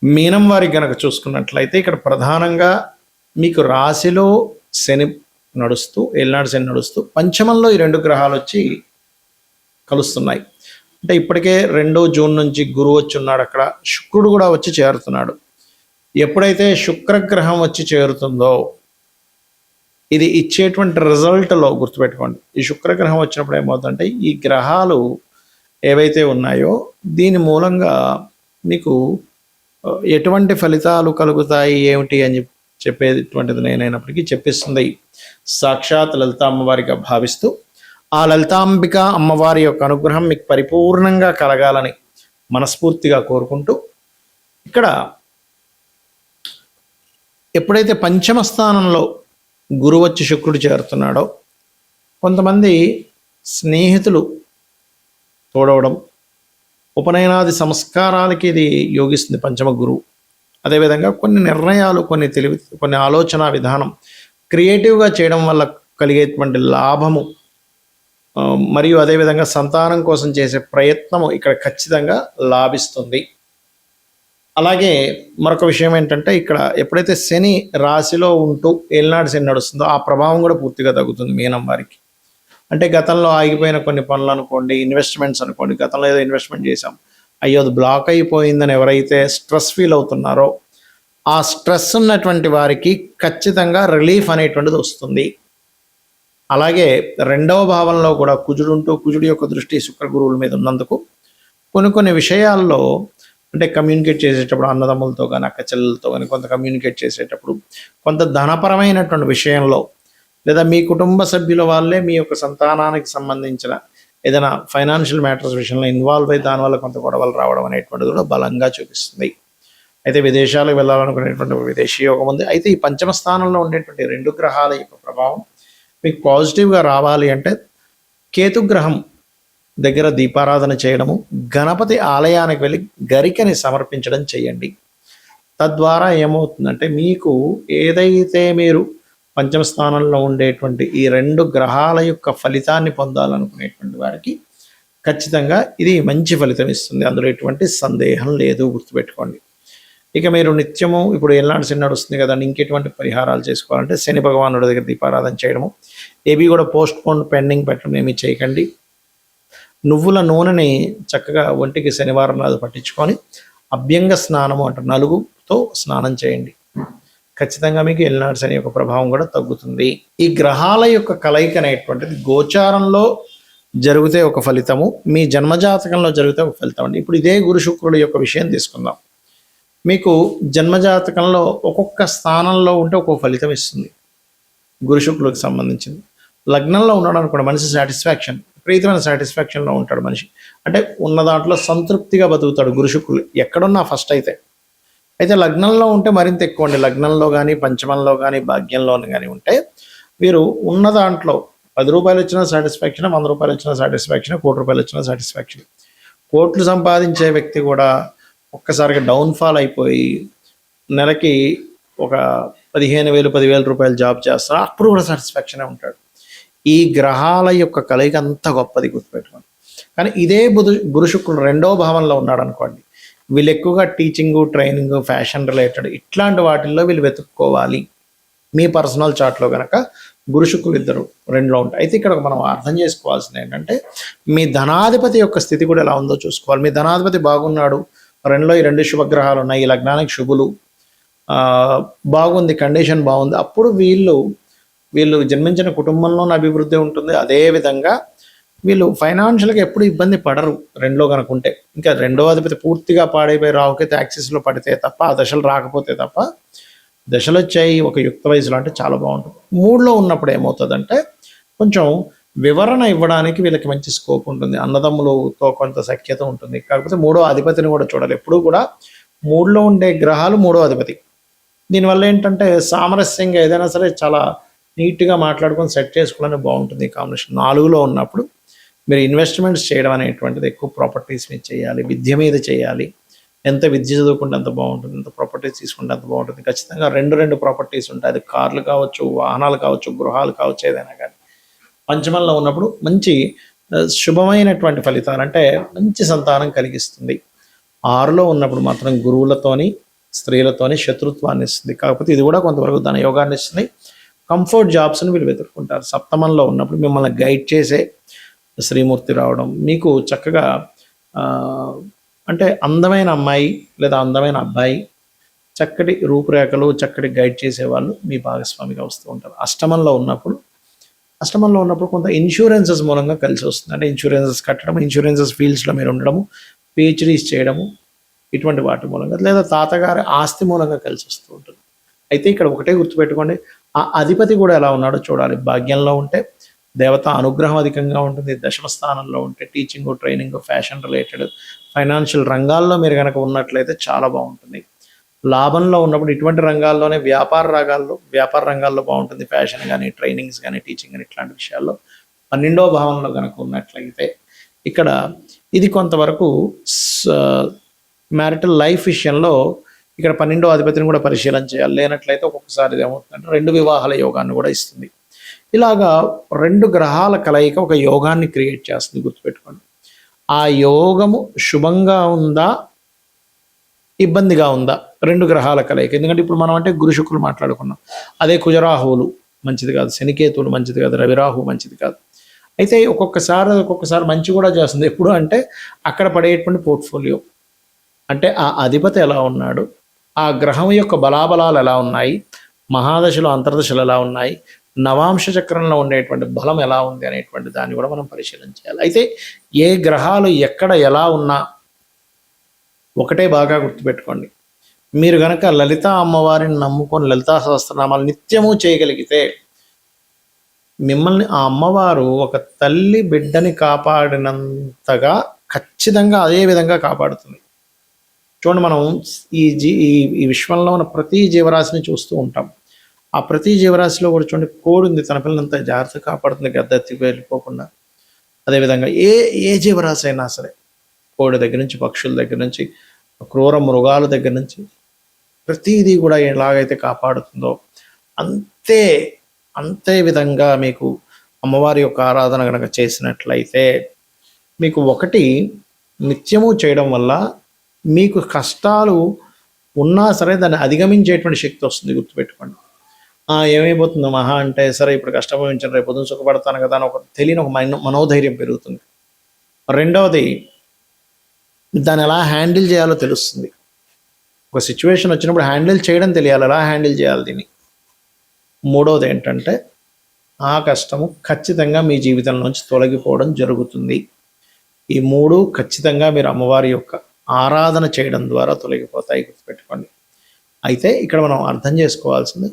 మీనం వారి కనుక చూసుకున్నట్లయితే ఇక్కడ ప్రధానంగా మీకు రాశిలో శని నడుస్తూ ఏలినాడు శని నడుస్తూ పంచమంలో ఈ రెండు గ్రహాలు వచ్చి కలుస్తున్నాయి. అంటే ఇప్పటికే 2 జూన్ నుంచి గురువు వచ్చి ఉన్నాడు, అక్కడ శుక్రుడు కూడా వచ్చి చేరుతున్నాడు. ఎప్పుడైతే శుక్రగ్రహం వచ్చి చేరుతుందో ఇది ఇచ్చేటువంటి రిజల్ట్లో గుర్తుపెట్టుకోండి. ఈ శుక్రగ్రహం వచ్చినప్పుడు ఏమవుతుందంటే ఈ గ్రహాలు ఏవైతే ఉన్నాయో దీని మూలంగా మీకు ఎటువంటి ఫలితాలు కలుగుతాయి ఏమిటి అని చెప్పేటువంటిది నేనైనప్పటికీ చెప్పిస్తుంది సాక్షాత్ లలిత అమ్మవారిగా భావిస్తూ, ఆ లలితాంబిక అమ్మవారి యొక్క అనుగ్రహం మీకు పరిపూర్ణంగా కలగాలని మనస్ఫూర్తిగా కోరుకుంటూ, ఇక్కడ ఎప్పుడైతే పంచమ స్థానంలో గురువు వచ్చి శుక్రుడు చేరుతున్నాడో కొంతమంది స్నేహితులు తోడవడం, ఉపనయనాది సంస్కారాలకి ఇది యోగిస్తుంది పంచమ గురువు. అదేవిధంగా కొన్ని నిర్ణయాలు, కొన్ని ఆలోచన విధానం క్రియేటివ్గా చేయడం వల్ల కలిగేటువంటి లాభము, మరియు అదేవిధంగా సంతానం కోసం చేసే ప్రయత్నము ఇక్కడ ఖచ్చితంగా లాభిస్తుంది. అలాగే మరొక విషయం ఏంటంటే ఇక్కడ ఎప్పుడైతే శని రాశిలో ఉంటూ ఏలినాడు శని నడుస్తుందో ఆ ప్రభావం కూడా పూర్తిగా తగ్గుతుంది మీనం వారికి. అంటే గతంలో ఆగిపోయిన కొన్ని పనులు అనుకోండి, ఇన్వెస్ట్మెంట్స్ అనుకోండి, గతంలో ఏదో ఇన్వెస్ట్మెంట్ చేశాం, అయ్యో అది బ్లాక్ అయిపోయిందని ఎవరైతే స్ట్రెస్ ఫీల్ అవుతున్నారో ఆ స్ట్రెస్ ఉన్నటువంటి వారికి ఖచ్చితంగా రిలీఫ్ అనేటువంటిది వస్తుంది. అలాగే 2వ భావంలో కూడా కుజుడు ఉంటూ కుజుడి యొక్క దృష్టి శుక్ర గురువుల మీద ఉన్నందుకు కొన్ని విషయాల్లో అంటే కమ్యూనికేట్ చేసేటప్పుడు అన్నదమ్ములతో కానీ అక్క చెల్లెలతో కానీ కొంత కమ్యూనికేట్ చేసేటప్పుడు కొంత ధనపరమైనటువంటి విషయంలో లేదా మీ కుటుంబ సభ్యుల వాళ్ళే మీ యొక్క సంతానానికి సంబంధించిన ఏదైనా ఫైనాన్షియల్ మ్యాటర్స్ విషయంలో ఇన్వాల్వ్ అయ్యి దానివల్ల కొంత గొడవలు రావడం అనేటువంటిది కూడా బలంగా చూపిస్తుంది. అయితే విదేశాలకు వెళ్ళాలనుకునేటువంటి విదేశీ యోగం ఉంది. అయితే ఈ పంచమ స్థానంలో ఉండేటువంటి 2 గ్రహాల యొక్క ప్రభావం మీకు పాజిటివ్గా రావాలి అంటే కేతుగ్రహం దగ్గర దీపారాధన చేయడము, గణపతి ఆలయానికి వెళ్ళి గరికని సమర్పించడం చేయండి. తద్వారా ఏమవుతుందంటే మీకు ఏదైతే మీరు పంచమ స్థానంలో ఉండేటువంటి ఈ 2 గ్రహాల యొక్క ఫలితాన్ని పొందాలనుకునేటువంటి వారికి ఖచ్చితంగా ఇది మంచి ఫలితం ఇస్తుంది, అందులో ఎటువంటి సందేహం లేదు, గుర్తుపెట్టుకోండి. ఇక మీరు నిత్యము ఇప్పుడు ఏలినాడు శని నడుస్తుంది కదండి, ఇంకెటువంటి పరిహారాలు చేసుకోవాలంటే శని భగవానుడి దగ్గర దీపారాధన చేయడము, ఏవి కూడా పోస్ట్ పోన్ పెండింగ్ పెట్టడం ఏమీ చేయకండి. నువ్వుల నూనెని చక్కగా ఒంటికి శనివారం నాడు పట్టించుకొని అభ్యంగ స్నానము అంటే నలుగుతో స్నానం చేయండి. ఖచ్చితంగా మీకు ఏలినాడు శని యొక్క ప్రభావం కూడా తగ్గుతుంది. ఈ గ్రహాల యొక్క కలయిక అనేటువంటిది గోచారంలో జరిగితే ఒక ఫలితము, మీ జన్మజాతకంలో జరిగితే ఒక ఫలితం అండి. ఇప్పుడు ఇదే గురు శుక్రుడు యొక్క విషయం తీసుకుందాం. మీకు జన్మజాతకంలో ఒక్కొక్క స్థానంలో ఉంటే ఒక్కొక్క ఫలితం ఇస్తుంది గురు శుక్రుడికి సంబంధించింది. లగ్నంలో ఉన్నాడు అనుకోండి, మనిషి సాటిస్ఫాక్షన్, విపరీతమైన సాటిస్ఫాక్షన్లో ఉంటాడు మనిషి, అంటే ఉన్న దాంట్లో సంతృప్తిగా బతుకుతాడు గురు శుక్రుడు ఎక్కడున్నా ఫస్ట్. అయితే లగ్నంలో ఉంటే మరింత ఎక్కువ అండి. లగ్నంలో కానీ పంచమంలో కానీ భాగ్యంలో కానీ ఉంటే వీరు ఉన్న దాంట్లో 10 రూపాయలు వచ్చినా సాటిస్ఫాక్షన్, 100 రూపాయలు వచ్చినా సాటిస్ఫాక్షన్, 1 కోటి రూపాయలు వచ్చినా సాటిస్ఫాక్షన్. కోట్లు సంపాదించే వ్యక్తి కూడా ఒక్కసారిగా డౌన్ఫాల్ అయిపోయి నెలకి ఒక 15,000 10,000 రూపాయలు జాబ్ చేస్తారు, అప్పుడు కూడా సాటిస్ఫాక్షనే ఉంటాడు. ఈ గ్రహాల యొక్క కలయిక అంత గొప్పది, గుర్తుపెట్టుకోండి. కానీ ఇదే గురు శుక్రుడు 2వ భావంలో ఉన్నాడు అనుకోండి, వీళ్ళు ఎక్కువగా టీచింగు, ట్రైనింగ్, ఫ్యాషన్ రిలేటెడ్ ఇట్లాంటి వాటిల్లో వీళ్ళు వెతుక్కోవాలి. మీ పర్సనల్ చార్ట్లో కనుక గురు శుక్రులు ఇద్దరు 2లో ఉంటాయి. అయితే ఇక్కడ మనం అర్థం చేసుకోవాల్సింది ఏంటంటే మీ ధనాధిపతి యొక్క స్థితి కూడా ఎలా ఉందో చూసుకోవాలి. మీ ధనాధిపతి బాగున్నాడు, 2లో ఈ 2 శుభగ్రహాలు ఉన్నాయి, ఈ లగ్నానికి శుభులు, బాగుంది, కండిషన్ బాగుంది, అప్పుడు వీళ్ళు జన్మించిన కుటుంబంలోనే అభివృద్ధి ఉంటుంది. అదేవిధంగా వీళ్ళు ఫైనాన్షియల్గా ఎప్పుడు ఇబ్బంది పడరు 2లో కనుక ఉంటే. ఇంకా 2వ అధిపతి పూర్తిగా పాడైపోయి రావుకైతే యాక్సిస్లో పడితే తప్ప, ఆ దశలు రాకపోతే తప్ప, దశలు వచ్చాయి ఒక యుక్త వయసులో అంటే చాలా బాగుంటుంది. 3లో ఉన్నప్పుడు ఏమవుతుందంటే కొంచెం వివరణ ఇవ్వడానికి వీళ్ళకి మంచి స్కోప్ ఉంటుంది, అన్నదమ్ములతో కొంత సఖ్యత ఉంటుంది. కాకపోతే 3వ అధిపతిని కూడా చూడాలి. ఎప్పుడూ కూడా 3లో ఉండే గ్రహాలు 3వ అధిపతి. దీనివల్ల ఏంటంటే సామరస్యంగా ఏదైనా సరే చాలా నీట్గా మాట్లాడుకొని సెట్ చేసుకోవాలని బాగుంటుంది ఈ కాంబినేషన్. 4లో ఉన్నప్పుడు మీరు ఇన్వెస్ట్మెంట్స్ చేయడం అనేటువంటిది ఎక్కువ ప్రాపర్టీస్ మీద చేయాలి, విద్య మీద చేయాలి. ఎంత విద్య చదువుకుంటే అంత బాగుంటుంది, ఎంత ప్రాపర్టీస్ తీసుకుంటే అంత బాగుంటుంది. ఖచ్చితంగా 2 ప్రాపర్టీస్ ఉంటాయి, అది కార్లు కావచ్చు, వాహనాలు కావచ్చు, గృహాలు కావచ్చు, ఏదైనా కానీ. పంచమంలో ఉన్నప్పుడు మంచి శుభమైనటువంటి ఫలితాలు అంటే మంచి సంతానం కలిగిస్తుంది. 6లో ఉన్నప్పుడు మాత్రం గురువులతోని స్త్రీలతోనే శత్రుత్వాన్ని ఇస్తుంది. కాకపోతే ఇది కూడా కొంతవరకు ధన యోగాన్ని ఇస్తుంది. కంఫర్ట్ జాబ్స్ని వీళ్ళు వెతుక్కుంటారు. సప్తమంలో ఉన్నప్పుడు మిమ్మల్ని గైడ్ చేసే శ్రీమూర్తి రావడం, మీకు చక్కగా అంటే అందమైన అమ్మాయి లేదా అందమైన అబ్బాయి, చక్కటి రూపురేఖలు, చక్కటి గైడ్ చేసేవాళ్ళు మీ భాగస్వామిగా వస్తూ ఉంటారు. అష్టమంలో ఉన్నప్పుడు కొంత ఇన్సూరెన్సెస్ మూలంగా కలిసి వస్తుంది. అంటే ఇన్సూరెన్సెస్ కట్టడం, ఇన్సూరెన్సెస్ ఫీల్డ్స్లో మీరు ఉండడము, పిహెచ్డీస్ చేయడము, ఇటువంటి వాటి మూలంగా లేదా తాతగారి ఆస్తి మూలంగా కలిసి వస్తూ ఉంటుంది. అయితే ఇక్కడ ఒకటే గుర్తుపెట్టుకోండి, ఆ అధిపతి కూడా ఎలా ఉన్నాడో చూడాలి. భాగ్యంలో ఉంటే దేవత అనుగ్రహం అధికంగా ఉంటుంది. దశమ స్థానంలో ఉంటే teaching, training, fashion related, financial రంగాల్లో మీరు కనుక ఉన్నట్లయితే చాలా బాగుంటుంది. లాభంలో ఉన్నప్పుడు ఇటువంటి రంగాల్లోనే వ్యాపార రంగాల్లో బాగుంటుంది. ఫ్యాషన్ కానీ, ట్రైనింగ్స్ కానీ, టీచింగ్ కానీ ఇట్లాంటి విషయాల్లో 12వ భావంలో కనుక ఉన్నట్లయితే ఇక్కడ ఇది కొంతవరకు మ్యారిటల్ లైఫ్ విషయంలో ఇక్కడ 12వ అధిపతిని కూడా పరిశీలన చేయాలి. లేనట్లయితే ఒక్కొక్కసారి ఏమవుతుందంటే 2 వివాహాల యోగాన్ని కూడా ఇస్తుంది. ఇలాగా 2 గ్రహాల కలయిక ఒక యోగాన్ని క్రియేట్ చేస్తుంది. గుర్తుపెట్టుకోండి, ఆ యోగము శుభంగా ఉందా, ఇబ్బందిగా ఉందా, 2 గ్రహాల కలయిక. ఎందుకంటే ఇప్పుడు మనం అంటే గురు శుక్రులు మాట్లాడుకున్నాం. అదే కుజరాహువులు మంచిది కాదు, శనికేతువులు మంచిది కాదు, రవిరాహు మంచిది కాదు. అయితే ఒక్కొక్కసారి మంచి కూడా చేస్తుంది. ఎప్పుడు అంటే అక్కడ పడేటువంటి పోర్ట్ఫోలియో, అంటే ఆ అధిపతి ఎలా ఉన్నాడు, ఆ గ్రహం యొక్క బలాబలాలు ఎలా ఉన్నాయి, మహాదశలు అంతర్దశలు ఎలా ఉన్నాయి, నవాంశ చక్రంలో ఉండేటువంటి బలం ఎలా ఉంది అనేటువంటి దాన్ని కూడా మనం పరిశీలన చేయాలి. అయితే ఏ గ్రహాలు ఎక్కడ ఎలా ఉన్నా ఒకటే బాగా గుర్తుపెట్టుకోండి, మీరు కనుక లలిత అమ్మవారిని నమ్ముకొని లలితా సహస్రనామాలు నిత్యము చేయగలిగితే మిమ్మల్ని ఆ అమ్మవారు ఒక తల్లి బిడ్డని కాపాడినంతగా ఖచ్చితంగా అదే విధంగా కాపాడుతుంది. చూడండి, మనం ఈ విశ్వంలో ఉన్న ప్రతి జీవరాశిని చూస్తూ ఉంటాం. ఆ ప్రతి జీవరాశిలో కూడా చూడండి, కోడి ఉంది, తన పిల్లలంతా జాగ్రత్తగా కాపాడుతుంది, గద్దెత్తి వెళ్ళిపోకుండా. అదేవిధంగా ఏ జీవరాశి అయినా సరే, కోడి దగ్గర నుంచి, పక్షుల దగ్గర నుంచి, క్రూర మృగాల దగ్గర నుంచి ప్రతిదీ కూడా ఎలాగైతే కాపాడుతుందో అంతే విధంగా మీకు అమ్మవారి యొక్క ఆరాధన కనుక చేసినట్లయితే మీకు ఒకటి నిత్యము చేయడం వల్ల మీకు కష్టాలు ఉన్నా సరే దాన్ని అధిగమించేటువంటి శక్తి వస్తుంది. గుర్తుపెట్టుకోండి. ఏమైపోతుందో మహా అంటే సరే ఇప్పుడు కష్టపడించాను, రేపు పొద్దున సుఖపడతాను కదా అని ఒక తెలియని ఒక మనోధైర్యం పెరుగుతుంది. రెండవది, దాన్ని ఎలా హ్యాండిల్ చేయాలో తెలుస్తుంది. ఒక సిచ్యువేషన్ వచ్చినప్పుడు హ్యాండిల్ చేయడం తెలియాలి, ఎలా హ్యాండిల్ చేయాలి దీన్ని. మూడవది ఏంటంటే ఆ కష్టము ఖచ్చితంగా మీ జీవితం నుంచి తొలగిపోవడం జరుగుతుంది. ఈ 3 ఖచ్చితంగా మీరు అమ్మవారి యొక్క ఆరాధన చేయడం ద్వారా తొలగిపోతాయి. గుర్తుపెట్టుకోండి. అయితే ఇక్కడ మనం అర్థం చేసుకోవాల్సింది,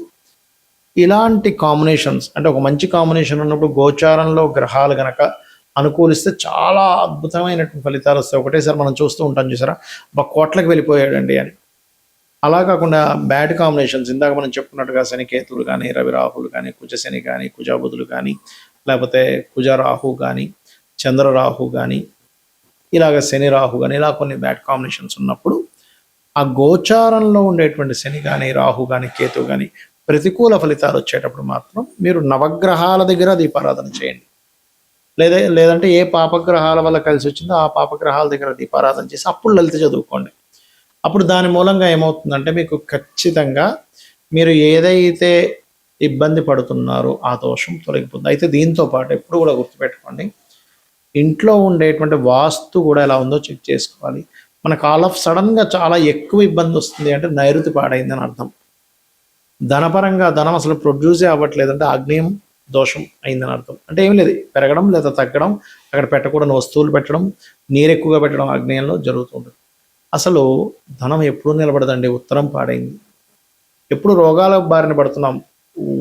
ఇలాంటి కాంబినేషన్స్ అంటే ఒక మంచి కాంబినేషన్ ఉన్నప్పుడు గోచారంలో గ్రహాలు గనక అనుకూలిస్తే చాలా అద్భుతమైనటువంటి ఫలితాలు వస్తాయి. ఒకటేసారి మనం చూస్తూ ఉంటాం, చూసారా, కోట్లకు వెళ్ళిపోయాడండి అని. అలా కాకుండా బ్యాడ్ కాంబినేషన్స్, ఇందాక మనం చెప్పుకున్నట్టుగా శనికేతువులు కానీ, రవిరాహులు కానీ, కుజశని కానీ, కుజబుధులు కానీ, లేకపోతే కుజరాహు కానీ, చంద్రరాహు కానీ, ఇలాగ శని రాహు కానీ, ఇలా కొన్ని బ్యాడ్ కాంబినేషన్స్ ఉన్నప్పుడు ఆ గోచారంలో ఉండేటువంటి శని కానీ, రాహు కానీ, కేతు కానీ ప్రతికూల ఫలితాలు వచ్చేటప్పుడు మాత్రం మీరు నవగ్రహాల దగ్గర దీపారాధన చేయండి. లేదంటే ఏ పాపగ్రహాల వల్ల కలిసి వచ్చిందో ఆ పాపగ్రహాల దగ్గర దీపారాధన చేసి అప్పుడు లలిత చదువుకోండి. అప్పుడు దాని మూలంగా ఏమవుతుందంటే మీకు ఖచ్చితంగా మీరు ఏదైతే ఇబ్బంది పడుతున్నారో ఆ దోషం తొలగిపోతుంది. అయితే దీంతో పాటు ఎప్పుడు కూడా గుర్తుపెట్టుకోండి, ఇంట్లో ఉండేటువంటి వాస్తు కూడా ఎలా ఉందో చెక్ చేసుకోవాలి. మనకు ఆల్ ఆఫ్ సడన్గా చాలా ఎక్కువ ఇబ్బంది వస్తుంది అంటే నైరుతి పాడైందని అర్థం. ధనపరంగా ధనం అసలు ప్రొడ్యూసే అవ్వట్లేదంటే ఆగ్నేయం దోషం అయిందని అర్థం. అంటే ఏం లేదు, పెరగడం లేదా తగ్గడం, అక్కడ పెట్టకూడని వస్తువులు పెట్టడం, నీరు ఎక్కువగా పెట్టడం ఆగ్నేయంలో జరుగుతుంది. అసలు ధనం ఎప్పుడు నిలబడదండి, ఉత్తరం పాడైంది. ఎప్పుడు రోగాల బారిన పడుతున్నాం,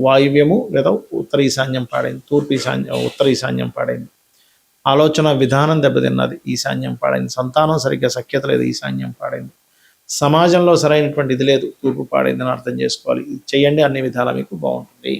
వాయువ్యము లేదా ఉత్తర ఈశాన్యం పాడైంది, ఉత్తర ఈశాన్యం పాడైంది. ఆలోచన విధానం దెబ్బతిన్నది, ఈశాన్యం పాడైంది. సంతానం సరిగ్గా సఖ్యత లేదు, ఈశాన్యం పాడైంది. సమాజంలో సరైనటువంటి ఇది లేదు, తూర్పు పాడైందని అర్థం చేసుకోవాలి. ఇది చేయండి, అన్ని విధాలా మీకు బాగుంటుంది.